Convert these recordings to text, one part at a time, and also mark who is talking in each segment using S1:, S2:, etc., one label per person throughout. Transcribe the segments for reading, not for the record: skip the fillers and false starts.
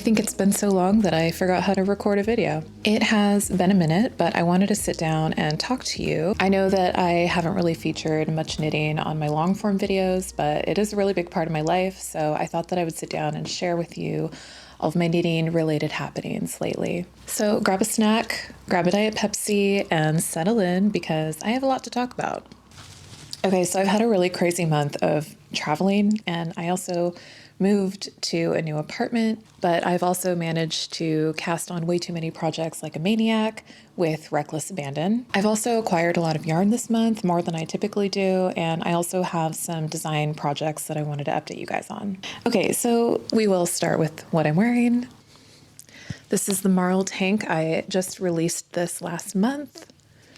S1: think it's been so long that I forgot how to record a video. It has been a minute, but I wanted to sit down and talk to you. I know that I haven't really featured much knitting on my long form videos, but it is a really big part of my life, so I thought that I would sit down and share with you all of my knitting related happenings lately. So grab a snack, grab a Diet Pepsi, and settle in because I have a lot to talk about. Okay, so I've had a really crazy month of traveling, and I also moved to a new apartment, but I've also managed to cast on way too many projects like a maniac with reckless abandon. I've also acquired a lot of yarn this month, more than I typically do, and I also have some design projects that I wanted to update you guys on. Okay, so we will start with what I'm wearing. This is the Marl tank. I just released this last month.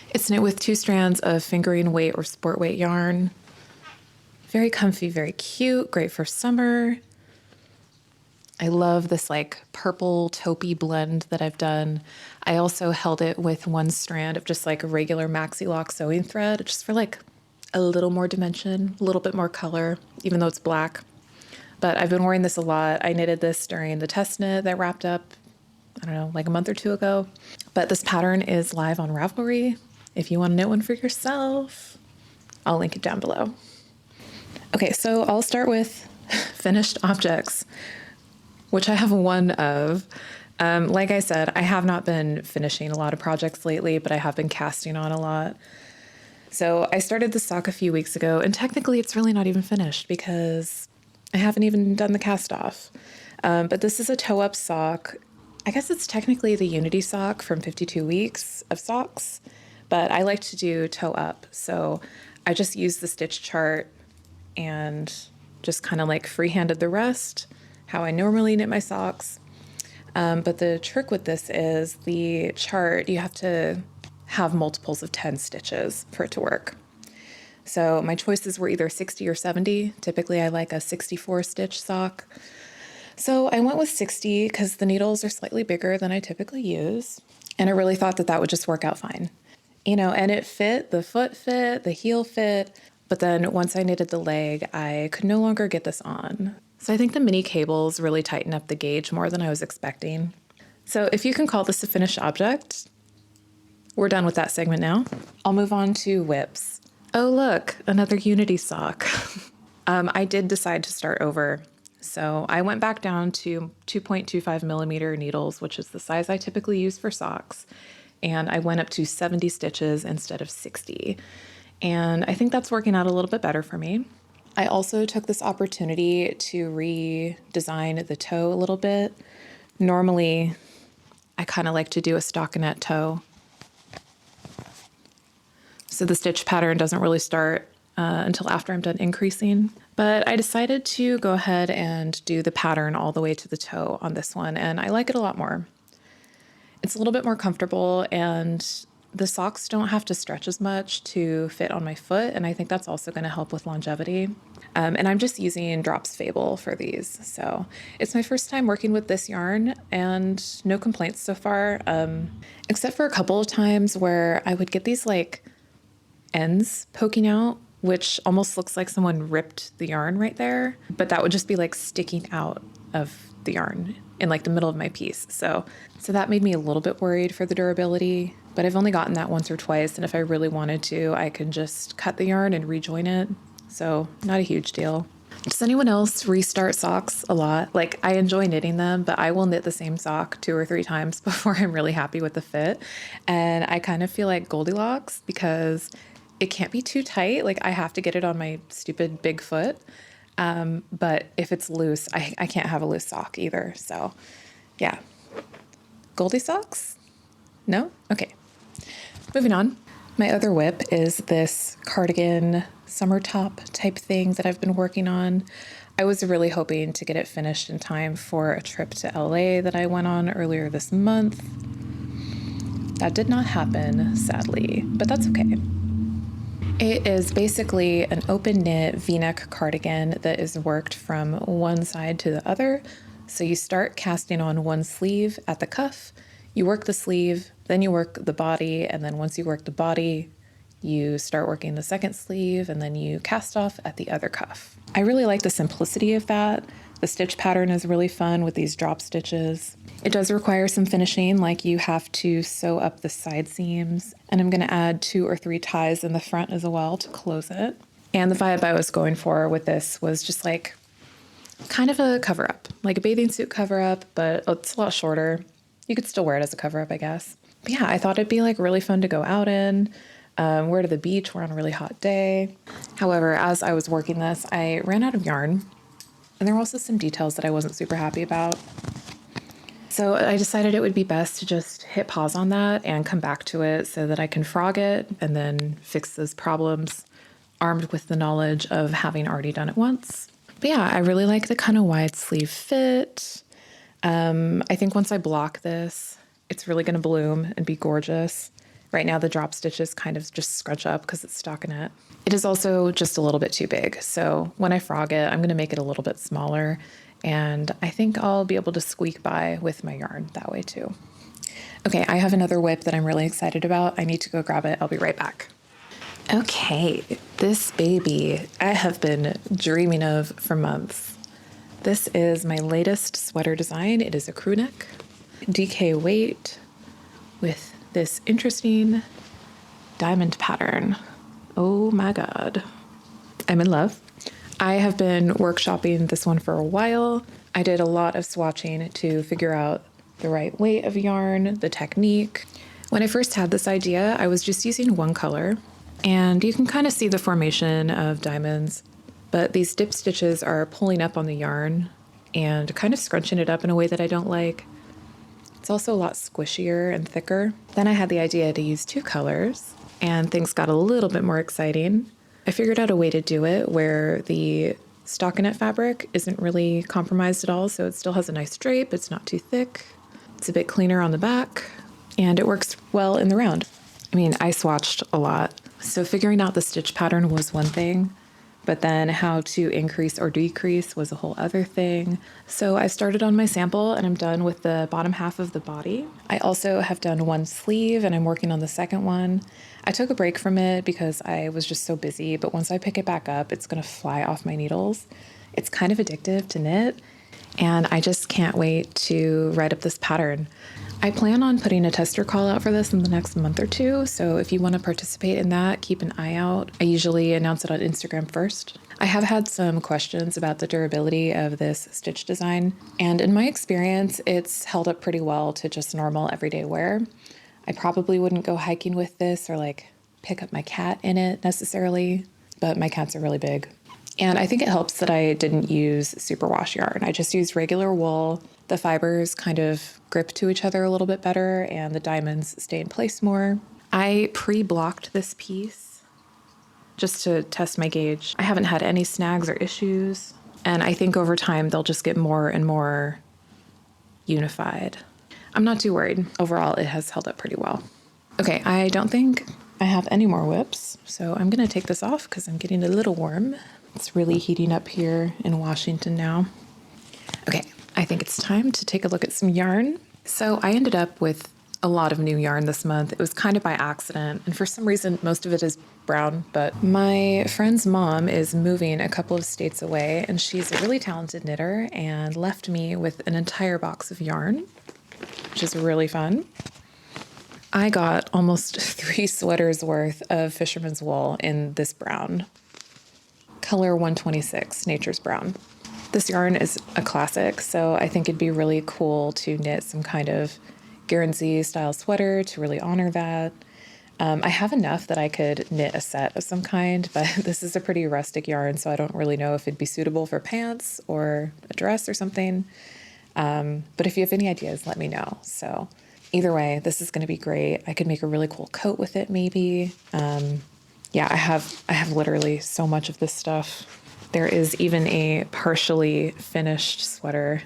S1: It's knit with 2 strands of fingering weight or sport weight yarn. Very comfy, very cute, great for summer. I love this like purple taupey blend that I've done. I also held it with 1 strand of just like a regular maxi lock sewing thread, just for like a little more dimension, a little bit more color, even though it's black. But I've been wearing this a lot. I knitted this during the test knit that wrapped up, I don't know, like a month or 2 ago. But this pattern is live on Ravelry. If you want to knit one for yourself, I'll link it down below. Okay, so I'll start with finished objects, which I have 1 of. Like I said, I have not been finishing a lot of projects lately, but I have been casting on a lot. So I started the sock a few weeks ago, and technically it's really not even finished because I haven't even done the cast off. But this is a toe-up sock. I guess it's technically the Unity sock from 52 weeks of socks, but I like to do toe up. So I just used the stitch chart and just kind of like freehanded the rest, how I normally knit my socks. But the trick with this is the chart, you have to have multiples of 10 stitches for it to work. So my choices were either 60 or 70. Typically I like a 64 stitch sock. So I went with 60 because the needles are slightly bigger than I typically use. And I really thought that that would just work out fine. You know, and it fit, the foot fit, the heel fit. But then once I knitted the leg, I could no longer get this on. So I think the mini cables really tighten up the gauge more than I was expecting. So if you can call this a finished object, we're done with that segment now. I'll move on to whips. Oh, look, another Unity sock. I did decide to start over. So I went back down to 2.25 millimeter needles, which is the size I typically use for socks. And I went up to 70 stitches instead of 60. And I think that's working out a little bit better for me. I also took this opportunity to redesign the toe a little bit. Normally, I kind of like to do a stockinette toe. So the stitch pattern doesn't really start until after I'm done increasing. But I decided to go ahead and do the pattern all the way to the toe on this one, and I like it a lot more. It's a little bit more comfortable, and the socks don't have to stretch as much to fit on my foot, and I think that's also going to help with longevity. And I'm just using Drops Fabel for these. So it's my first time working with this yarn, and no complaints so far, except for a couple of times where I would get these like ends poking out, which almost looks like someone ripped the yarn right there, but that would just be like sticking out of the yarn in like the middle of my piece. So that made me a little bit worried for the durability, but I've only gotten that once or twice. And if I really wanted to, I can just cut the yarn and rejoin it. So not a huge deal. Does anyone else restart socks a lot? Like, I enjoy knitting them, but I will knit the same sock 2 or 3 times before I'm really happy with the fit. And I kind of feel like Goldilocks because it can't be too tight. Like, I have to get it on my stupid big foot. But if it's loose, I can't have a loose sock either. So yeah. Goldie socks? No? Okay. Moving on. My other whip is this cardigan summer top type thing that I've been working on. I was really hoping to get it finished in time for a trip to LA that I went on earlier this month. That did not happen, sadly, but that's okay. It is basically an open knit V-neck cardigan that is worked from one side to the other. So you start casting on one sleeve at the cuff, you work the sleeve, then you work the body, and then once you work the body, you start working the second sleeve, and then you cast off at the other cuff. I really like the simplicity of that. The stitch pattern is really fun with these drop stitches. It does require some finishing, like you have to sew up the side seams, and I'm going to add 2 or 3 ties in the front as well to close it. And the vibe I was going for with this was just like kind of a cover-up, like a bathing suit cover-up, but it's a lot shorter. You could still wear it as a cover-up, I guess. But yeah, I thought it'd be like really fun to go out in, wear to the beach. We're on a really hot day. However, as I was working this, I ran out of yarn, and there were also some details that I wasn't super happy about. So I decided it would be best to just hit pause on that and come back to it so that I can frog it and then fix those problems, armed with the knowledge of having already done it once. But yeah, I really like the kind of wide sleeve fit. I think once I block this, it's really going to bloom and be gorgeous. Right now, the drop stitches kind of just scrunch up because it's stockinette. It is also just a little bit too big. So when I frog it, I'm going to make it a little bit smaller. And I think I'll be able to squeak by with my yarn that way too. Okay, I have another whip that I'm really excited about. I need to go grab it. I'll be right back. Okay, this baby I have been dreaming of for months. This is my latest sweater design. It is a crew neck, DK weight with this interesting diamond pattern. Oh my God, I'm in love. I have been workshopping this one for a while. I did a lot of swatching to figure out the right weight of yarn, the technique. When I first had this idea, I was just using one color, and you can kind of see the formation of diamonds, but these dip stitches are pulling up on the yarn and kind of scrunching it up in a way that I don't like. It's also a lot squishier and thicker. Then I had the idea to use 2 colors, and things got a little bit more exciting. I figured out a way to do it where the stockinette fabric isn't really compromised at all, so it still has a nice drape, it's not too thick, it's a bit cleaner on the back, and it works well in the round. I mean, I swatched a lot, so figuring out the stitch pattern was one thing, but then how to increase or decrease was a whole other thing. So I started on my sample and I'm done with the bottom half of the body. I also have done one sleeve and I'm working on the second one. I took a break from it because I was just so busy, but once I pick it back up, it's gonna fly off my needles. It's kind of addictive to knit, and I just can't wait to write up this pattern. I plan on putting a tester call out for this in the next month or 2, so if you want to participate in that, keep an eye out. I usually announce it on Instagram first. I have had some questions about the durability of this stitch design, and in my experience, it's held up pretty well to just normal everyday wear. I probably wouldn't go hiking with this or like pick up my cat in it necessarily, but my cats are really big. And I think it helps that I didn't use superwash yarn. I just used regular wool. The fibers kind of grip to each other a little bit better and the diamonds stay in place more. I pre-blocked this piece just to test my gauge. I haven't had any snags or issues, and I think over time they'll just get more and more unified. I'm not too worried. Overall, it has held up pretty well. Okay, I don't think I have any more whips, so I'm gonna take this off because I'm getting a little warm. It's really heating up here in Washington now. Okay, I think it's time to take a look at some yarn. So I ended up with a lot of new yarn this month. It was kind of by accident, and for some reason, most of it is brown, but my friend's mom is moving a couple of states away, and she's a really talented knitter and left me with an entire box of yarn, which is really fun. I got almost 3 sweaters worth of fisherman's wool in this brown. Color 126, Nature's Brown. This yarn is a classic, so I think it'd be really cool to knit some kind of Guernsey style sweater to really honor that. I have enough that I could knit a set of some kind, but this is a pretty rustic yarn, so I don't really know if it'd be suitable for pants or a dress or something. But if you have any ideas, let me know. So either way, this is going to be great. I could make a really cool coat with it, maybe. Yeah, I have literally so much of this stuff. There is even a partially finished sweater,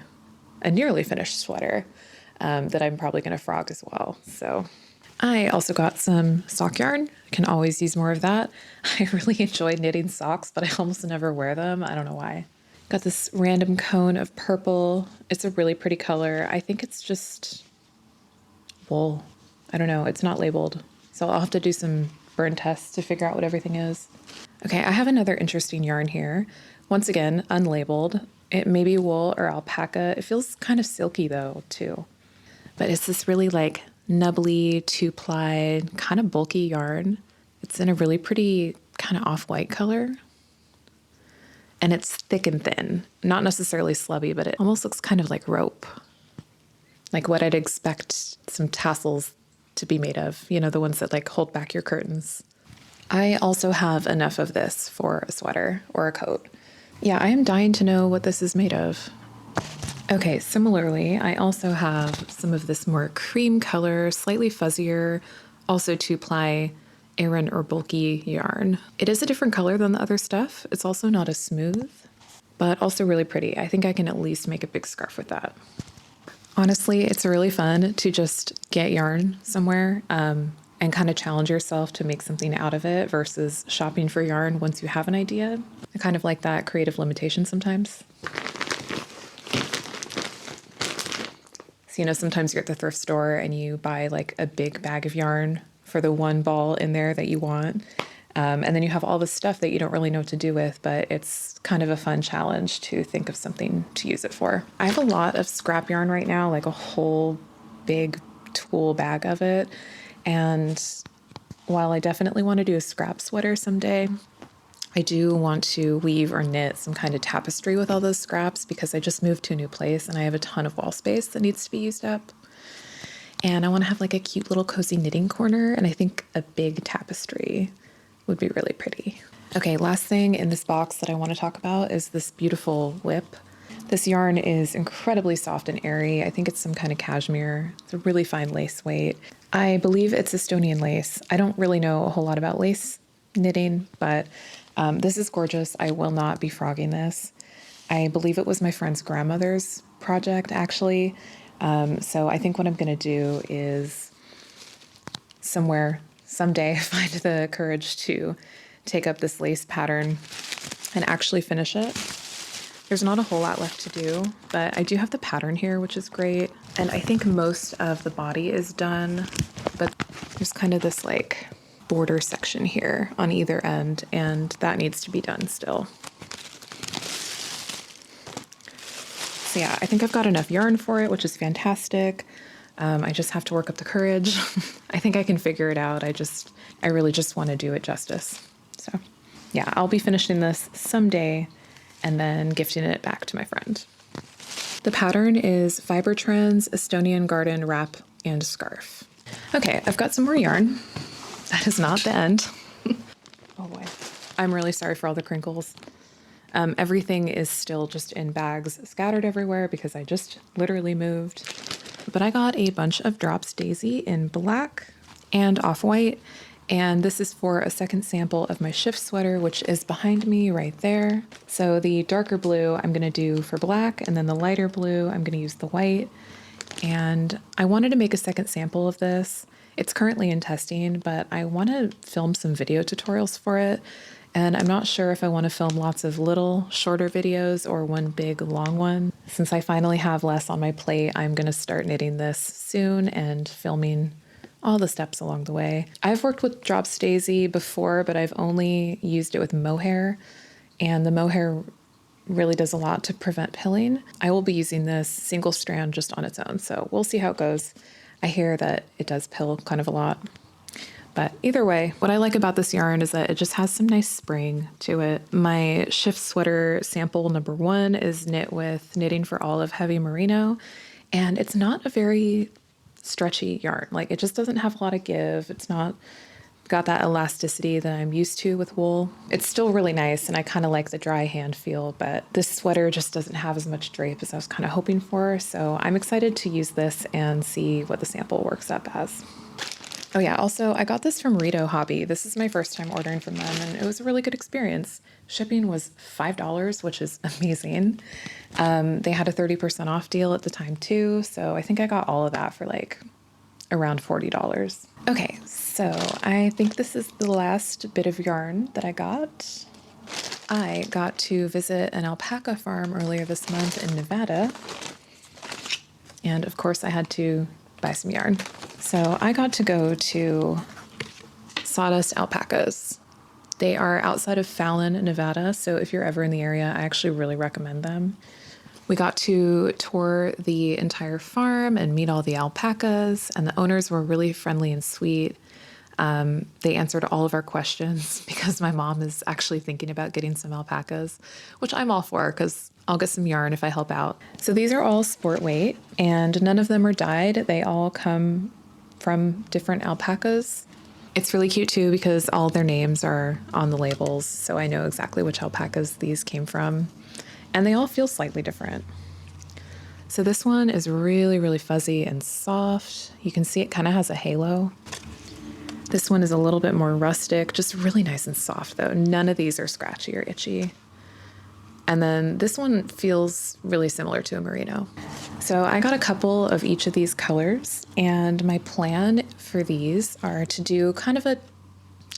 S1: a nearly finished sweater, that I'm probably going to frog as well. So I also got some sock yarn. I can always use more of that. I really enjoy knitting socks, but I almost never wear them. I don't know why. Got this random cone of purple. It's a really pretty color. I think it's just wool. I don't know. It's not labeled. So I'll have to do some burn tests to figure out what everything is. Okay, I have another interesting yarn here. Once again, unlabeled. It may be wool or alpaca. It feels kind of silky though, too. But it's this really like nubbly, 2-ply, kind of bulky yarn. It's in a really pretty kind of off-white color. And it's thick and thin, not necessarily slubby, but it almost looks kind of like rope. Like what I'd expect some tassels to be made of, you know, the ones that like hold back your curtains. I also have enough of this for a sweater or a coat. Yeah, I am dying to know what this is made of. Okay, similarly, I also have some of this more cream color, slightly fuzzier, also 2-ply Aran or bulky yarn. It is a different color than the other stuff. It's also not as smooth, but also really pretty. I think I can at least make a big scarf with that. Honestly, it's really fun to just get yarn somewhere and kind of challenge yourself to make something out of it versus shopping for yarn once you have an idea. I kind of like that creative limitation sometimes. So, you know, sometimes you're at the thrift store and you buy like a big bag of yarn for the one ball in there that you want. And then you have all this stuff that you don't really know what to do with, but it's kind of a fun challenge to think of something to use it for. I have a lot of scrap yarn right now, like a whole big tool bag of it. And while I definitely want to do a scrap sweater someday, I do want to weave or knit some kind of tapestry with all those scraps because I just moved to a new place and I have a ton of wall space that needs to be used up. And I want to have like a cute little cozy knitting corner, and I think a big tapestry would be really pretty. Okay, last thing in this box that I want to talk about is this beautiful whip. This yarn is incredibly soft and airy. I think it's some kind of cashmere. It's a really fine lace weight. I believe it's Estonian lace. I don't really know a whole lot about lace knitting, but this is gorgeous. I will not be frogging this. I believe it was my friend's grandmother's project, actually. So I think what I'm going to do is someday find the courage to take up this lace pattern and actually finish it. There's not a whole lot left to do, but I do have the pattern here, which is great. And I think most of the body is done, but there's kind of this like border section here on either end, and that needs to be done still. So yeah, I think I've got enough yarn for it, which is fantastic. I just have to work up the courage. I think I can figure it out. I really just want to do it justice. So yeah, I'll be finishing this someday and then gifting it back to my friend. The pattern is Fiber Trends, Estonian Garden Wrap and Scarf. Okay, I've got some more yarn. That is not the end. Oh boy. I'm really sorry for all the crinkles. Everything is still just in bags scattered everywhere because I just literally moved. But I got a bunch of Drops Daisy in black and off-white, and this is for a second sample of my shift sweater, which is behind me right there. So the darker blue I'm going to do for black, and then the lighter blue I'm going to use the white. And I wanted to make a second sample of this. It's currently in testing, but I want to film some video tutorials for it. And I'm not sure if I want to film lots of little shorter videos or one big long one. Since I finally have less on my plate, I'm going to start knitting this soon and filming all the steps along the way. I've worked with Drops Daisy before, but I've only used it with mohair, and the mohair really does a lot to prevent pilling. I will be using this single strand just on its own, so we'll see how it goes. I hear that it does pill kind of a lot. But either way, what I like about this yarn is that it just has some nice spring to it. My shift sweater sample number 1 is knit with Knitting for Olive Heavy Merino, and it's not a very stretchy yarn. Like, it just doesn't have a lot of give. It's not got that elasticity that I'm used to with wool. It's still really nice, and I kind of like the dry hand feel, but this sweater just doesn't have as much drape as I was kind of hoping for. So I'm excited to use this and see what the sample works up as. Oh yeah, also I got this from Rito Hobby. This is my first time ordering from them, and it was a really good experience. Shipping was $5, which is amazing. They had a 30% off deal at the time too, so I think I got all of that for like around $40. Okay, so I think this is the last bit of yarn that I got. I got to visit an alpaca farm earlier this month in Nevada, and of course I had to buy some yarn. So I got to go to Sawdust Alpacas, They are outside of Fallon, Nevada, so if you're ever in the area, I actually really recommend them. We got to tour the entire farm and meet all the alpacas, and the owners were really friendly and sweet. They answered all of our questions because my mom is actually thinking about getting some alpacas, which I'm all for because I'll get some yarn if I help out. So these are all sport weight, and none of them are dyed. They all come from different alpacas. It's really cute too because all their names are on the labels, so I know exactly which alpacas these came from. And they all feel slightly different. So this one is really, really fuzzy and soft. You can see it kind of has a halo. This one is a little bit more rustic, just really nice and soft though. None of these are scratchy or itchy. And then this one feels really similar to a merino. So I got a couple of each of these colors, and my plan for these are to do kind of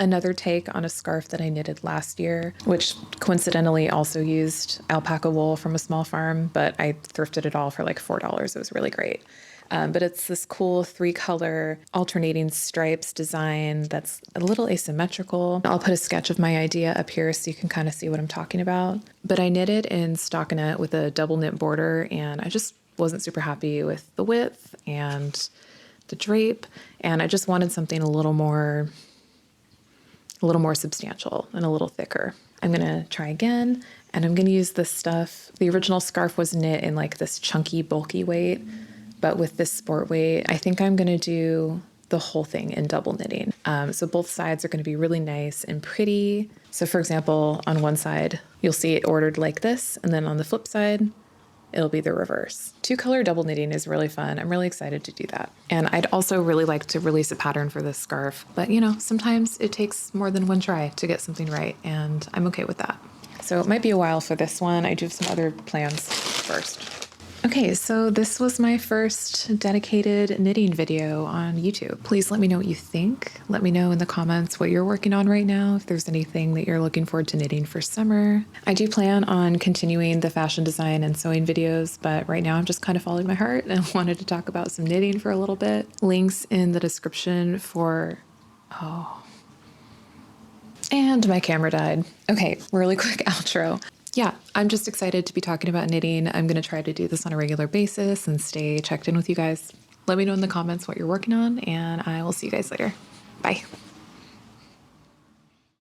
S1: another take on a scarf that I knitted last year, which coincidentally also used alpaca wool from a small farm, but I thrifted it all for like $4. It was really great. But it's this cool 3-color alternating stripes design that's a little asymmetrical. I'll put a sketch of my idea up here so you can kind of see what I'm talking about. But I knitted in stockinette with a double knit border, and I just wasn't super happy with the width and the drape, and I just wanted something a little more substantial and a little thicker. I'm gonna try again, and I'm gonna use this stuff. The original scarf was knit in like this chunky, bulky weight, but with this sport weight, I think I'm gonna do the whole thing in double knitting. So both sides are gonna be really nice and pretty. So for example, on one side, you'll see it ordered like this, and then on the flip side, it'll be the reverse. 2-color double knitting is really fun. I'm really excited to do that. And I'd also really like to release a pattern for this scarf, but you know, sometimes it takes more than one try to get something right, and I'm okay with that. So it might be a while for this one. I do have some other plans first. Okay, so this was my first dedicated knitting video on YouTube. Please let me know what you think. Let me know in the comments what you're working on right now, if there's anything that you're looking forward to knitting for summer. I do plan on continuing the fashion design and sewing videos, but right now I'm just kind of following my heart and wanted to talk about some knitting for a little bit. Links in the description for... And my camera died. Okay, really quick outro. Yeah, I'm just excited to be talking about knitting. I'm going to try to do this on a regular basis and stay checked in with you guys. Let me know in the comments what you're working on, and I will see you guys later. Bye.